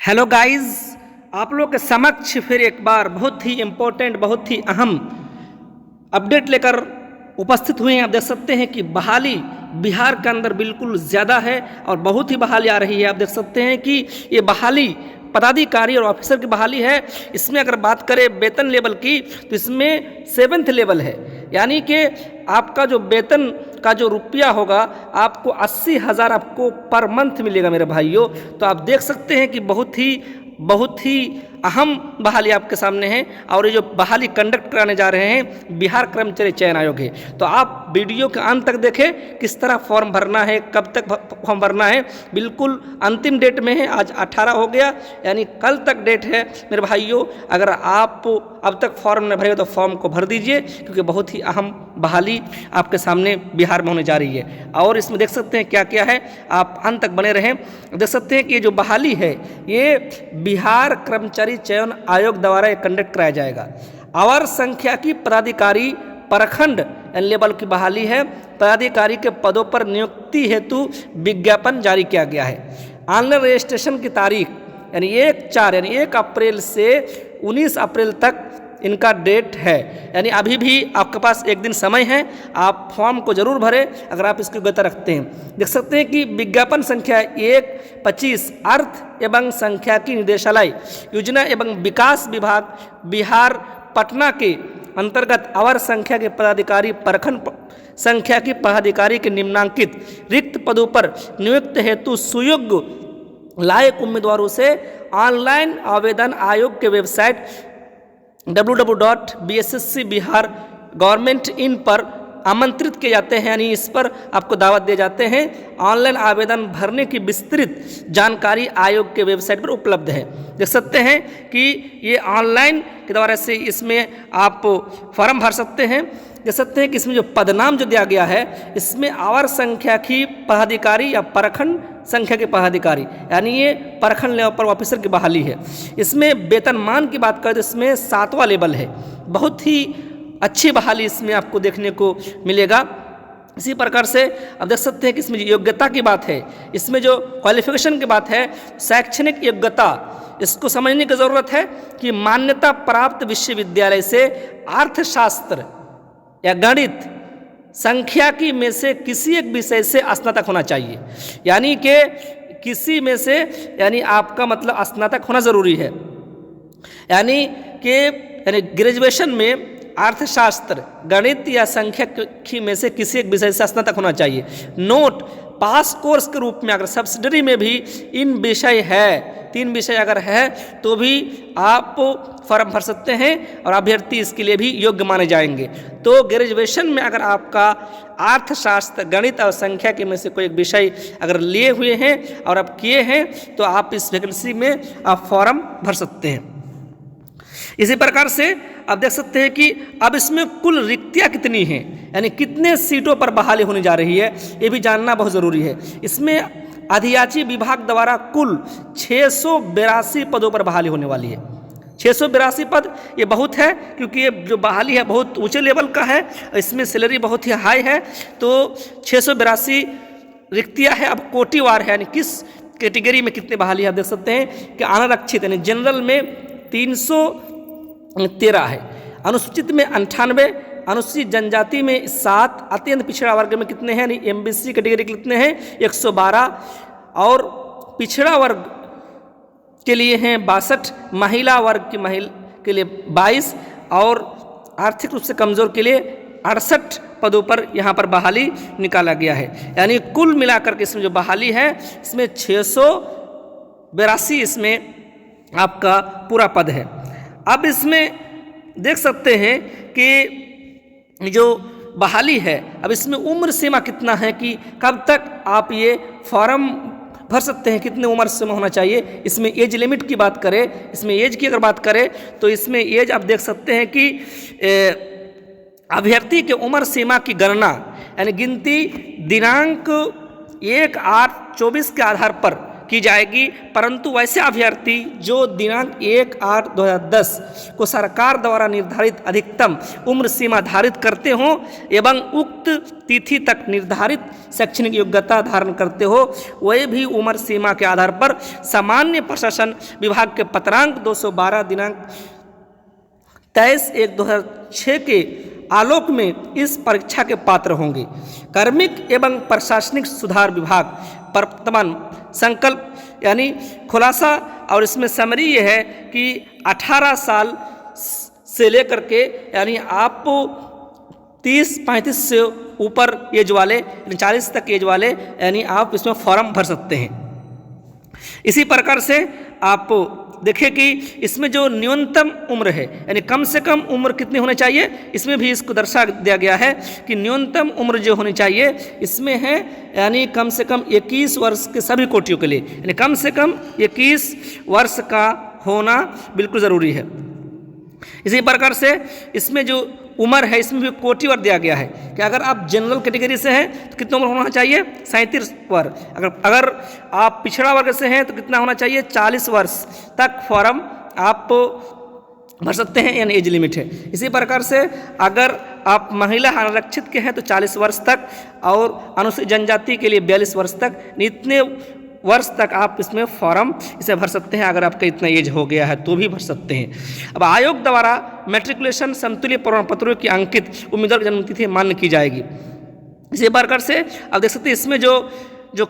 Hello guys, आप लोग के समक्ष फिर एक बार बहुत ही इम्पोर्टेंट, बहुत ही अहम अपडेट लेकर उपस्थित हुए हैं। आप देख सकते हैं कि बहाली बिहार के अंदर बिल्कुल ज़्यादा है और बहुत ही बहाली आ रही है। आप देख सकते हैं कि ये बहाली पदाधिकारी और ऑफिसर की बहाली है। इसमें अगर बात करें वेतन लेवल की तो इसमें 7th लेवल है, यानी कि आपका जो वेतन का जो रुपया होगा आपको 80,000 आपको पर मंथ मिलेगा मेरे भाइयों। तो आप देख सकते हैं कि बहुत ही अहम बहाली आपके सामने है और ये जो बहाली कंडक्ट कराने जा रहे हैं बिहार कर्मचारी चयन आयोग है। तो आप वीडियो के अंत तक देखें किस तरह फॉर्म भरना है, कब तक फॉर्म भरना है। बिल्कुल अंतिम डेट में है, आज 18 हो गया, यानी कल तक डेट है मेरे भाइयों। अगर आप अब तक फॉर्म न भरे हो तो फॉर्म को भर दीजिए, क्योंकि बहुत ही अहम बहाली आपके सामने बिहार में होने जा रही है। और इसमें देख सकते हैं क्या क्या है, आप अंत तक बने रहें। देख सकते हैं कि ये जो बहाली है ये बिहार कर्मचारी चयन आयोग द्वारा कंडक्ट कराया जाएगा। आवर संख्या की पदाधिकारी प्रखंड लेवल की बहाली है। पदाधिकारी के पदों पर नियुक्ति हेतु विज्ञापन जारी किया गया है। ऑनलाइन रजिस्ट्रेशन की तारीख यानी 1 अप्रैल से 19 अप्रैल तक इनका डेट है, यानी अभी भी आपके पास एक दिन समय है। आप फॉर्म को जरूर भरें अगर आप इसकी योग्यता रखते हैं। देख सकते हैं कि विज्ञापन संख्या 1/25 अर्थ एवं सांख्यिकी निदेशालय योजना एवं विकास विभाग बिहार पटना के अंतर्गत आवर संख्या के पदाधिकारी प्रखंड संख्या की पदाधिकारी के निम्नांकित रिक्त पदों पर नियुक्त हेतु सुयोग्य लायक उम्मीदवारों से ऑनलाइन आवेदन आयोग के वेबसाइट www.bsscbihar.gov.in पर आमंत्रित किए जाते हैं, यानी इस पर आपको दावत दिए जाते हैं। ऑनलाइन आवेदन भरने की विस्तृत जानकारी आयोग के वेबसाइट पर उपलब्ध है। देख सकते हैं कि ये ऑनलाइन के द्वारा से इसमें आप फॉर्म भर सकते हैं। देख सकते हैं कि इसमें जो पदनाम जो दिया गया है इसमें आवर संख्या की पदाधिकारी या प्रखंड संख्या के पदाधिकारी, यानी ये प्रखंड लेवल पर ऑफिसर की बहाली है। इसमें वेतनमान की बात करें तो इसमें 7वां लेवल है। बहुत ही अच्छी बहाली इसमें आपको देखने को मिलेगा। इसी प्रकार से अब देख सकते हैं कि इसमें योग्यता की बात है, इसमें जो क्वालिफिकेशन की बात है, शैक्षणिक योग्यता, इसको समझने की ज़रूरत है कि मान्यता प्राप्त विश्वविद्यालय से अर्थशास्त्र या गणित सांख्यिकी में से किसी एक विषय से स्नातक होना चाहिए, यानी कि किसी में से, यानी आपका मतलब स्नातक होना ज़रूरी है। यानी ग्रेजुएशन में अर्थशास्त्र, गणित या सांख्यिकी में से किसी एक विषय से स्नातक होना चाहिए। नोट पास कोर्स के रूप में अगर सब्सिडरी में भी इन विषय है, 3 विषय अगर है तो भी आप फॉर्म भर सकते हैं और अभ्यर्थी इसके लिए भी योग्य माने जाएंगे। तो ग्रेजुएशन में अगर आपका अर्थशास्त्र, गणित और सांख्यिकी में से कोई एक विषय अगर लिए हुए हैं और आप किए हैं तो आप इस वैकेंसी में आप फॉर्म भर सकते हैं। इसी प्रकार से आप देख सकते हैं कि अब इसमें कुल रिक्तियाँ कितनी हैं, यानी कितने सीटों पर बहाली होने जा रही है, ये भी जानना बहुत ज़रूरी है। इसमें अधियाची विभाग द्वारा कुल 682 पदों पर बहाली होने वाली है। 682 पद ये बहुत है, क्योंकि ये जो बहाली है बहुत ऊंचे लेवल का है, इसमें सैलरी बहुत ही हाई है। तो 682 रिक्तियाँ है। अब कोटिवार है, यानी किस कैटेगरी में कितने बहाली है। आप देख सकते हैं कि अनारक्षित यानी जनरल में 313 है, अनुसूचित में 98, अनुसूचित जनजाति में 7, अत्यंत पिछड़ा वर्ग में कितने हैं, यानी एमबीसी कैटेगरी के कितने हैं 112, और पिछड़ा वर्ग के लिए हैं 62, महिला वर्ग के लिए 22 और आर्थिक रूप से कमज़ोर के लिए 68 पदों पर यहाँ पर बहाली निकाला गया है। यानी कुल मिलाकर के इसमें जो बहाली है इसमें 682 इसमें आपका पूरा पद है। अब इसमें देख सकते हैं कि जो बहाली है, अब इसमें उम्र सीमा कितना है कि कब तक आप ये फॉर्म भर सकते हैं, कितने उम्र सीमा होना चाहिए। इसमें एज लिमिट की बात करें, इसमें एज की अगर बात करें तो इसमें एज आप देख सकते हैं कि अभ्यर्थी के उम्र सीमा की गणना यानी गिनती दिनांक 1/8/24 के आधार पर की जाएगी, परंतु वैसे अभ्यर्थी जो दिनांक 1/8/2010 को सरकार द्वारा निर्धारित अधिकतम उम्र सीमा धारित करते हों एवं उक्त तिथि तक निर्धारित शैक्षणिक योग्यता धारण करते हो, वे भी उम्र सीमा के आधार पर सामान्य प्रशासन विभाग के पत्रांक 212 दिनांक 23/1/2006 के आलोक में इस परीक्षा के पात्र होंगे। कार्मिक एवं प्रशासनिक सुधार विभाग वर्तमान संकल्प यानी खुलासा, और इसमें समरी ये है कि 18 साल से लेकर के यानी आप 30-35 से ऊपर एज वाले यानी 40 तक एज वाले यानी आप इसमें फॉर्म भर सकते हैं। इसी प्रकार से आप देखें कि इसमें जो न्यूनतम उम्र है यानी कम से कम उम्र कितनी होनी चाहिए, इसमें भी इसको दर्शा दिया गया है कि न्यूनतम उम्र जो होनी चाहिए इसमें है यानी कम से कम 21 वर्ष के सभी कोटियों के लिए यानी कम से कम 21 वर्ष का होना बिल्कुल ज़रूरी है। इसी प्रकार से इसमें जो उम्र है इसमें भी कोटिवार दिया गया है कि अगर आप जनरल कैटेगरी से हैं तो कितना उम्र होना चाहिए 37 वर्ष, अगर आप पिछड़ा वर्ग से हैं तो कितना होना चाहिए 40 वर्ष तक फॉर्म आप भर सकते हैं यानी एज लिमिट है। इसी प्रकार से अगर आप महिला आरक्षित के हैं तो 40 वर्ष तक और अनुसूचित जनजाति के लिए 42 वर्ष तक, इतने वर्ष तक आप इसमें फॉर्म इसे भर सकते हैं। अगर आपका इतना एज हो गया है तो भी भर सकते हैं। अब आयोग द्वारा मैट्रिकुलेशन समतुल्य प्रमाण पत्रों की अंकित उम्मीदवार की जन्मतिथि मान्य की जाएगी। इसी प्रकार से आप देख सकते हैं इसमें जो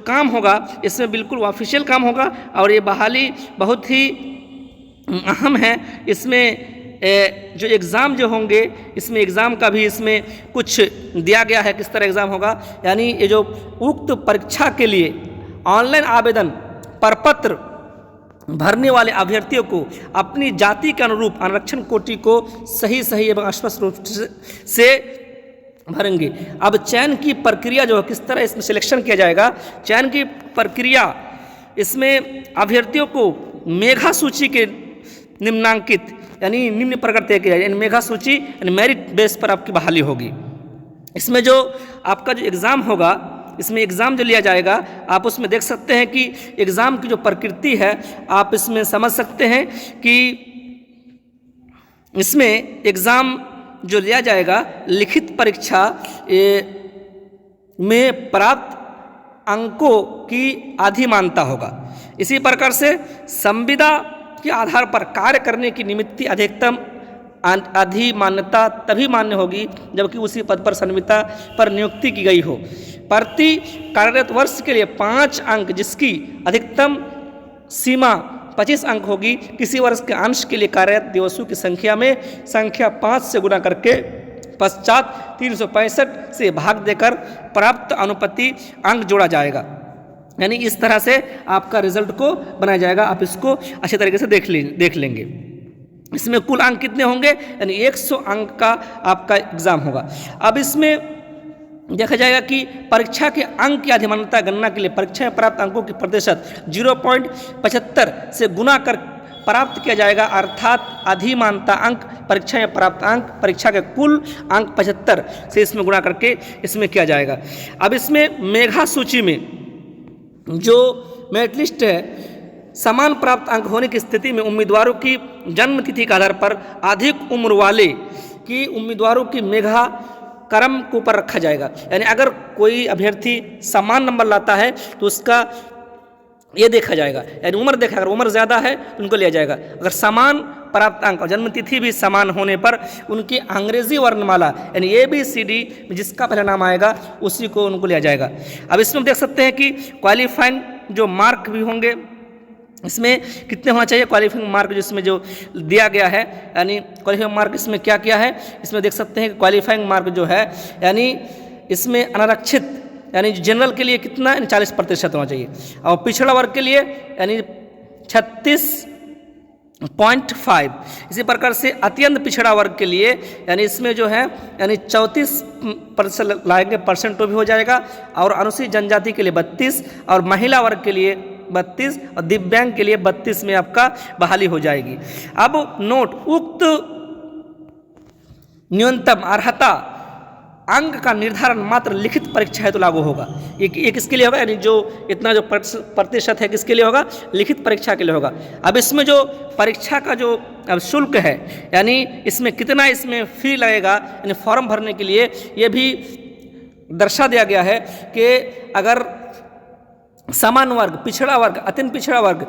काम होगा इसमें बिल्कुल ऑफिशियल काम होगा और ये बहाली बहुत ही अहम है। इसमें जो एग्ज़ाम जो होंगे इसमें एग्ज़ाम का भी इसमें कुछ दिया गया है किस तरह एग्ज़ाम होगा, यानी ये जो उक्त परीक्षा के लिए ऑनलाइन आवेदन प्रपत्र भरने वाले अभ्यर्थियों को अपनी जाति के अनुरूप आरक्षण कोटि को सही एवं स्पष्ट रूप से भरेंगे। अब चयन की प्रक्रिया जो है किस तरह इसमें सिलेक्शन किया जाएगा, चयन की प्रक्रिया इसमें अभ्यर्थियों को मेधा सूची के निम्नांकित यानी निम्न प्रकार तय किया जाए, मेधा सूची यानी मेरिट बेस पर आपकी बहाली होगी। इसमें जो आपका जो एग्ज़ाम होगा इसमें एग्ज़ाम जो लिया जाएगा आप उसमें देख सकते हैं कि एग्ज़ाम की जो प्रकृति है आप इसमें समझ सकते हैं कि इसमें एग्ज़ाम जो लिया जाएगा लिखित परीक्षा में प्राप्त अंकों की अधिमानता होगा। इसी प्रकार से संविदा के आधार पर कार्य करने की निमित्त अधिकतम अधिमान्यता तभी मान्य होगी जबकि उसी पद पर संविदा पर नियुक्ति की गई हो। प्रति कार्यरत वर्ष के लिए 5 अंक जिसकी अधिकतम सीमा 25 अंक होगी, किसी वर्ष के अंश के लिए कार्यरत दिवसों की संख्या में संख्या 5 से गुणा करके पश्चात 365 से भाग देकर प्राप्त अनुपाती अंक जोड़ा जाएगा। यानी इस तरह से आपका रिजल्ट को बनाया जाएगा। आप इसको अच्छे तरीके से देख लेंगे। इसमें कुल अंक कितने होंगे, यानी 100 अंक का आपका एग्ज़ाम होगा। अब इसमें देखा जाएगा कि परीक्षा के अंक की अधिमान्यता गणना के लिए परीक्षा में प्राप्त अंकों की प्रतिशत 0.75 से गुना कर प्राप्त किया जाएगा, अर्थात अधिमान्यता अंक परीक्षा में प्राप्त अंक परीक्षा के कुल अंक 75 से इसमें गुणा करके इसमें किया जाएगा। अब इसमें मेधा सूची में जो मेरिट लिस्ट है समान प्राप्त अंक होने की स्थिति में उम्मीदवारों की जन्म तिथि के आधार पर अधिक उम्र वाले की उम्मीदवारों की मेधा क्रम के ऊपर रखा जाएगा। यानी अगर कोई अभ्यर्थी समान नंबर लाता है तो उसका ये देखा जाएगा, यानी उम्र देखा, अगर उम्र ज़्यादा है तो उनको लिया जाएगा। अगर समान प्राप्त अंक और जन्मतिथि भी समान होने पर उनकी अंग्रेजी वर्णमाला यानी ABCD जिसका पहला नाम आएगा उसी को उनको लिया जाएगा। अब इसमें देख सकते हैं कि क्वालिफाइंग जो मार्क भी होंगे इसमें कितने होना चाहिए, क्वालिफाइंग मार्क जिसमें जो दिया गया है, यानी क्वालिफाइंग मार्क इसमें क्या किया है, इसमें देख सकते हैं कि क्वालिफाइंग मार्क जो है यानी इसमें अनारक्षित यानी जनरल के लिए कितना 40% होना चाहिए और पिछड़ा वर्ग के लिए यानी 36.5। इसी प्रकार से अत्यंत पिछड़ा वर्ग के लिए यानी इसमें जो है यानी 34% लाएंगे परसेंट तो भी हो जाएगा, और अनुसूचित जनजाति के लिए 32 और महिला वर्ग के लिए 32 और दिव्यांग के लिए 32 में आपका बहाली हो जाएगी। अब नोट, उक्त न्यूनतम अर्हता अंक का निर्धारण मात्र लिखित परीक्षा है तो लागू होगा। ये किसके लिए होगा, यानी जो इतना जो प्रतिशत है किसके लिए होगा, लिखित परीक्षा के लिए होगा। अब इसमें जो परीक्षा का जो अब शुल्क है, यानी इसमें कितना इसमें फी लगेगा, यानी फॉर्म भरने के लिए, ये भी दर्शा दिया गया है कि अगर समान वर्ग, पिछड़ा वर्ग, अत्यंत पिछड़ा वर्ग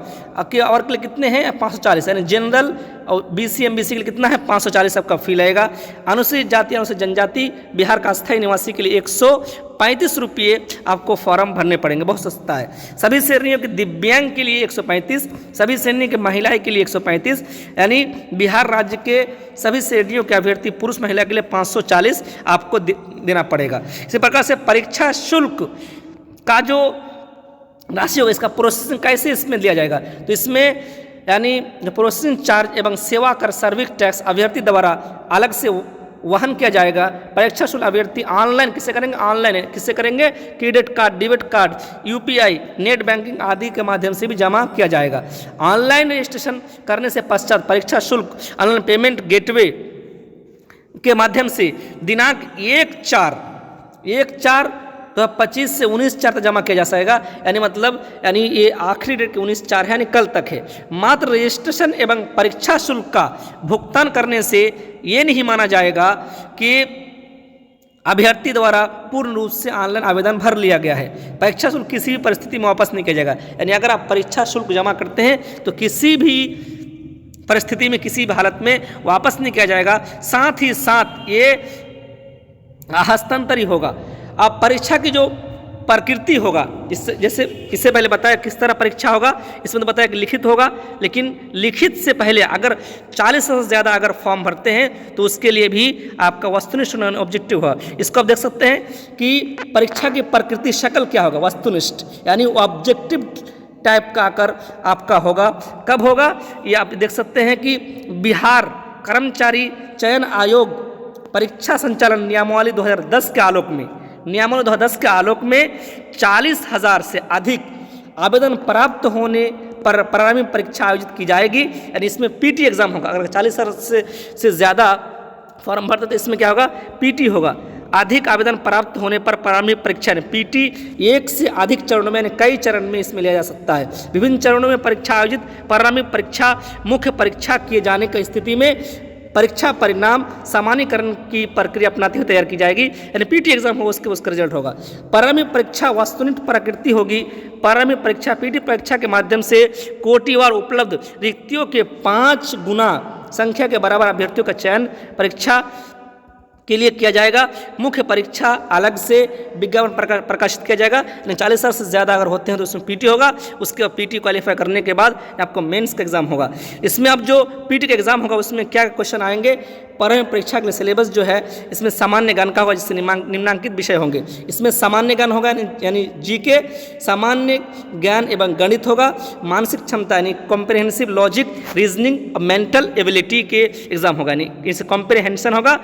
के वर्ग के लिए कितने हैं 540, यानी जनरल और BC MBC के लिए कितना है 540 आपका फी लगेगा। अनुसूचित जाति अनुसूचित जनजाति बिहार का अस्थायी निवासी के लिए 135 रुपये आपको फॉर्म भरने पड़ेंगे, बहुत सस्ता है। सभी श्रेणियों के दिव्यांग के लिए 135, सभी श्रेणी के महिलाएं के लिए 135, यानी बिहार राज्य के सभी श्रेणियों के अभ्यर्थी पुरुष महिला के लिए 540 आपको देना पड़ेगा। इसी प्रकार से परीक्षा शुल्क का जो राशि होगा, इसका प्रोसेसिंग कैसे इसमें दिया जाएगा, तो इसमें यानी प्रोसेसिंग चार्ज एवं सेवा कर सर्विस टैक्स अभ्यर्थी द्वारा अलग से वहन किया जाएगा। परीक्षा शुल्क अभ्यर्थी ऑनलाइन किससे करेंगे, ऑनलाइन किससे करेंगे, credit card, debit card, UPI, net banking आदि के माध्यम से भी जमा किया जाएगा। ऑनलाइन रजिस्ट्रेशन करने से पश्चात परीक्षा शुल्क ऑनलाइन पेमेंट गेटवे के माध्यम से दिनांक 1/4/2025 से 19/4 तक जमा किया जा सकेगा, यानी ये आखिरी डेट 19/4 है, यानी कल तक है। मात्र रजिस्ट्रेशन एवं परीक्षा शुल्क का भुगतान करने से ये नहीं माना जाएगा कि अभ्यर्थी द्वारा पूर्ण रूप से ऑनलाइन आवेदन भर लिया गया है। परीक्षा शुल्क किसी भी परिस्थिति में वापस नहीं किया जाएगा, यानी अगर आप परीक्षा शुल्क जमा करते हैं तो किसी भी परिस्थिति में, किसी भी हालत में वापस नहीं किया जाएगा। साथ ही साथ ये हस्तांतरित होगा। अब परीक्षा की जो प्रकृति होगा, जैसे इससे पहले बताया किस तरह परीक्षा होगा, इसमें तो बताया कि लिखित होगा, लेकिन लिखित से पहले अगर 40 से ज़्यादा अगर फॉर्म भरते हैं तो उसके लिए भी आपका वस्तुनिष्ठ ऑब्जेक्टिव होगा। इसको आप देख सकते हैं कि परीक्षा की प्रकृति शक्ल क्या होगा, वस्तुनिष्ठ, यानी ऑब्जेक्टिव टाइप का आकर आपका होगा। कब होगा ये आप देख सकते हैं कि बिहार कर्मचारी चयन आयोग परीक्षा संचालन नियमावली 2010 के आलोक में, नियमावली 2010 के आलोक में 40,000 से अधिक आवेदन प्राप्त होने पर प्रारंभिक परीक्षा आयोजित की जाएगी, यानी इसमें PT एग्जाम होगा। अगर 40,000 से ज़्यादा फॉर्म भरते तो इसमें क्या होगा, PT होगा। अधिक आवेदन प्राप्त होने पर प्रारंभिक परीक्षा ने PT 1 से अधिक चरणों में, कई चरण में इसमें लिया जा सकता है। विभिन्न चरणों में परीक्षा आयोजित प्रारंभिक परीक्षा मुख्य परीक्षा किए जाने की स्थिति में परीक्षा परिणाम सामान्यकरण की प्रक्रिया अपनाते हुए तैयार की जाएगी, यानी PT एग्जाम होगा, उसका रिजल्ट होगा। प्रारंभिक परीक्षा वस्तुनिष्ठ प्रकृति होगी। प्रारंभिक परीक्षा PT परीक्षा के माध्यम से कोटिवार उपलब्ध रिक्तियों के 5 गुना संख्या के बराबर अभ्यर्थियों का चयन परीक्षा के लिए किया जाएगा। मुख्य परीक्षा अलग से विज्ञापन प्रकाशित किया जाएगा। 40,000 से ज़्यादा अगर होते हैं तो उसमें PT होगा। उसके बाद PT क्वालिफाई करने के बाद आपको मेंस का एग्जाम होगा। इसमें अब जो PT का एग्जाम होगा उसमें क्या क्वेश्चन आएंगे, प्रारंभिक परीक्षा के लिए सिलेबस जो है इसमें सामान्य ज्ञान का होगा, जिससे निम्नांकित विषय होंगे। इसमें सामान्य ज्ञान होगा यानी GK, सामान्य ज्ञान एवं गणित होगा, मानसिक क्षमता यानी comprehensive logic, reasoning, mental ability के एग्जाम होगा, यानी इसे कॉम्प्रिहेंशन होगा,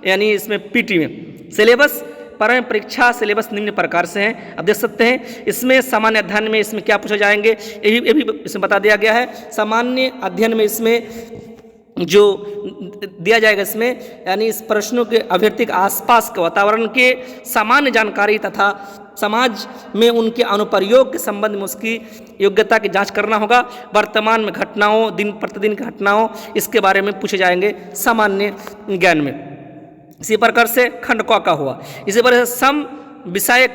यानी इसमें PT में। सिलेबस प्रारंभिक परीक्षा सिलेबस निम्न प्रकार से हैं, अब देख सकते हैं। इसमें सामान्य अध्ययन में इसमें क्या पूछा जाएंगे ये भी इसमें बता दिया गया है। सामान्य अध्ययन में इसमें जो दिया जाएगा इसमें, यानी इस प्रश्नों के अभ्यर्थी के आसपास के वातावरण के सामान्य जानकारी तथा समाज में उनके अनुप्रयोग के संबंध में उसकी योग्यता की जांच करना होगा। वर्तमान में घटनाओं, दिन प्रतिदिन की घटनाओं, इसके बारे में पूछे जाएंगे सामान्य ज्ञान में। इसी प्रकार से खंड क का हुआ। इसी प्रकार से सम विषयक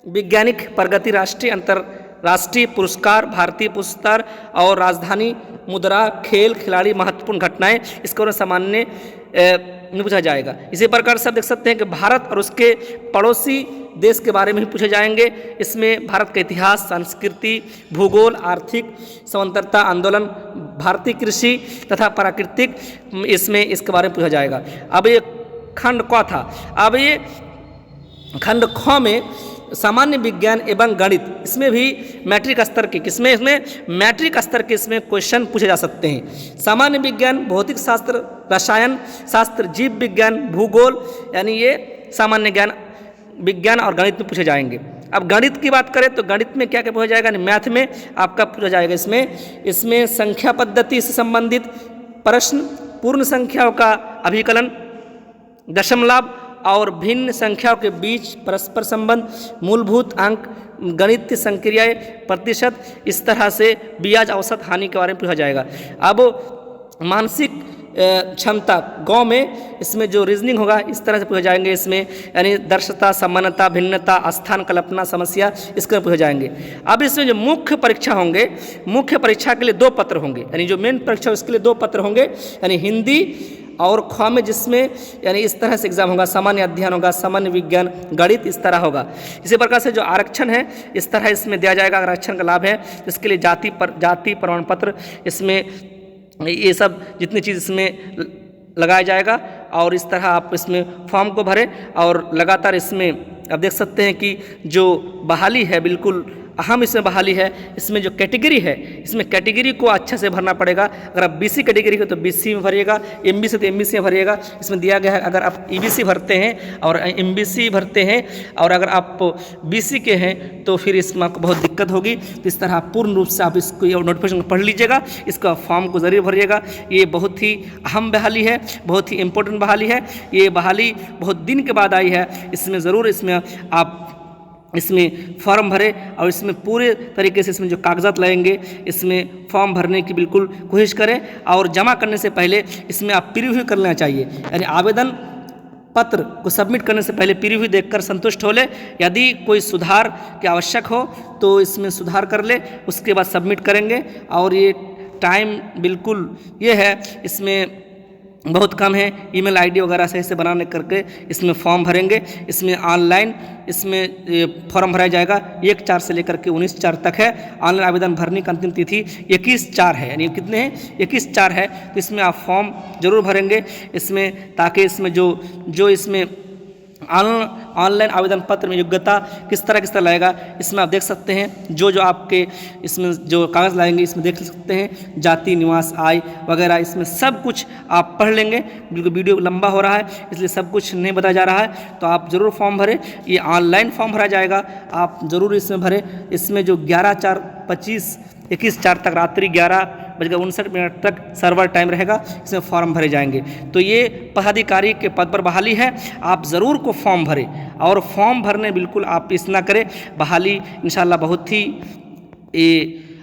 वैज्ञानिक प्रगति, राष्ट्रीय अंतर्राष्ट्रीय पुरस्कार, भारतीय पुरस्कार और राजधानी मुद्रा, खेल खिलाड़ी, महत्वपूर्ण घटनाएं, इसके बारे में सामान्य में पूछा जाएगा। इसी प्रकार से आप देख सकते हैं कि भारत और उसके पड़ोसी देश के बारे में भी पूछे जाएंगे। इसमें भारत का इतिहास, संस्कृति, भूगोल, आर्थिक समांतरता आंदोलन, भारतीय कृषि तथा प्राकृतिक, इसमें इसके बारे में पूछा जाएगा। अब ये खंड क था। अब ये खंड ख में सामान्य विज्ञान एवं गणित, इसमें भी मैट्रिक स्तर के, किसमें इसमें मैट्रिक स्तर के इसमें क्वेश्चन पूछे जा सकते हैं। सामान्य विज्ञान, भौतिक शास्त्र, रसायन शास्त्र, जीव विज्ञान, भूगोल, यानी ये सामान्य ज्ञान, विज्ञान और गणित में पूछे जाएंगे। अब गणित की बात करें तो गणित में क्या क्या पूछा जाएगा, मैथ में आपका पूछा जाएगा इसमें संख्या पद्धति से संबंधित प्रश्न, पूर्ण संख्याओं का अभिकलन, दशमलव और भिन्न संख्याओं के बीच परस्पर संबंध, मूलभूत अंक, गणितीय संक्रियाएं, प्रतिशत, इस तरह से ब्याज औसत हानि के बारे में पूछा जाएगा। अब मानसिक क्षमता गांव में इसमें जो रीजनिंग होगा इस तरह से पूछे जाएंगे, इसमें यानी दर्शता, समानता, भिन्नता, स्थान कल्पना, समस्या, इसके पूछे जाएंगे। अब इसमें जो मुख्य परीक्षा होंगे, मुख्य परीक्षा के लिए 2 पत्र होंगे, यानी जो मेन परीक्षा उसके लिए 2 पत्र होंगे, यानी हिंदी और ख में, जिसमें यानी इस तरह से एग्जाम होगा, सामान्य अध्ययन होगा, सामान्य विज्ञान, गणित, इस तरह होगा। इसी प्रकार से जो आरक्षण है इस तरह इसमें दिया जाएगा। आरक्षण का लाभ है इसके लिए जाति प्रमाण पत्र, इसमें ये सब जितनी चीज़ इसमें लगाया जाएगा। और इस तरह आप इसमें फॉर्म को भरें और लगातार इसमें आप देख सकते हैं कि जो बहाली है बिल्कुल अहम इसमें बहाली है। इसमें जो कैटेगरी है इसमें कैटेगरी को अच्छे से भरना पड़ेगा। अगर आप बीसी कैटेगरी हो तो बीसी में भरिएगा, एमबी से तो एमबी में भरिएगा। इसमें दिया गया है अगर आप ईबीसी भरते हैं और एमबीसी भरते हैं और अगर आप बीसी के हैं तो फिर इसमें आपको बहुत दिक्कत होगी। तो इस तरह पूर्ण रूप से आप इसको नोटिफिकेशन पढ़ लीजिएगा, इसका फॉर्म को ज़रूर भरिएगा। ये बहुत ही अहम बहाली है, बहुत ही इम्पोर्टेंट बहाली है। ये बहाली बहुत दिन के बाद आई है, इसमें ज़रूर इसमें आप इसमें फॉर्म भरें और इसमें पूरे तरीके से इसमें जो कागजात लगेंगे इसमें फॉर्म भरने की बिल्कुल कोशिश करें। और जमा करने से पहले इसमें आप प्रीव्यू कर लेना चाहिए, यानी आवेदन पत्र को सबमिट करने से पहले प्रीव्यू देखकर संतुष्ट हो ले। यदि कोई सुधार की आवश्यक हो तो इसमें सुधार कर ले, उसके बाद सबमिट करेंगे। और ये टाइम बिल्कुल ये है, इसमें बहुत कम है। ईमेल आईडी वगैरह सही से बनाने करके इसमें फॉर्म भरेंगे। इसमें ऑनलाइन इसमें फॉर्म भराया जाएगा। 1/4 से लेकर के 19/4 तक है। ऑनलाइन आवेदन भरने की अंतिम तिथि 21/4 है, यानी कितने हैं 21/4 है। तो इसमें आप फॉर्म जरूर भरेंगे इसमें, ताकि इसमें जो इसमें ऑनलाइन आवेदन पत्र में योग्यता किस तरह लगेगा इसमें आप देख सकते हैं। जो आपके इसमें जो कागज़ लाएंगे इसमें देख सकते हैं, जाति, निवास, आय वगैरह, इसमें सब कुछ आप पढ़ लेंगे। बिल्कुल वीडियो लंबा हो रहा है इसलिए सब कुछ नहीं बताया जा रहा है। तो आप ज़रूर फॉर्म भरें, ये ऑनलाइन फॉर्म भरा जाएगा, आप ज़रूर इसमें भरें। इसमें जो 11/4/25 21/4 तक रात्रि 11:59 तक सर्वर टाइम रहेगा, इसमें फॉर्म भरे जाएंगे। तो ये पदाधिकारी के पद पर बहाली है, आप ज़रूर को फॉर्म भरें और फॉर्म भरने बिल्कुल आप इस ना करें। बहाली इंशाल्लाह बहुत ही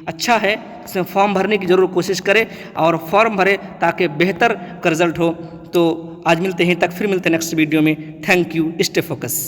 अच्छा है, इसमें फॉर्म भरने की ज़रूर कोशिश करें और फॉर्म भरें ताकि बेहतर का रिजल्ट हो। तो आज मिलते हैं, तक फिर मिलते हैं नेक्स्ट वीडियो में। Thank you, stay focus.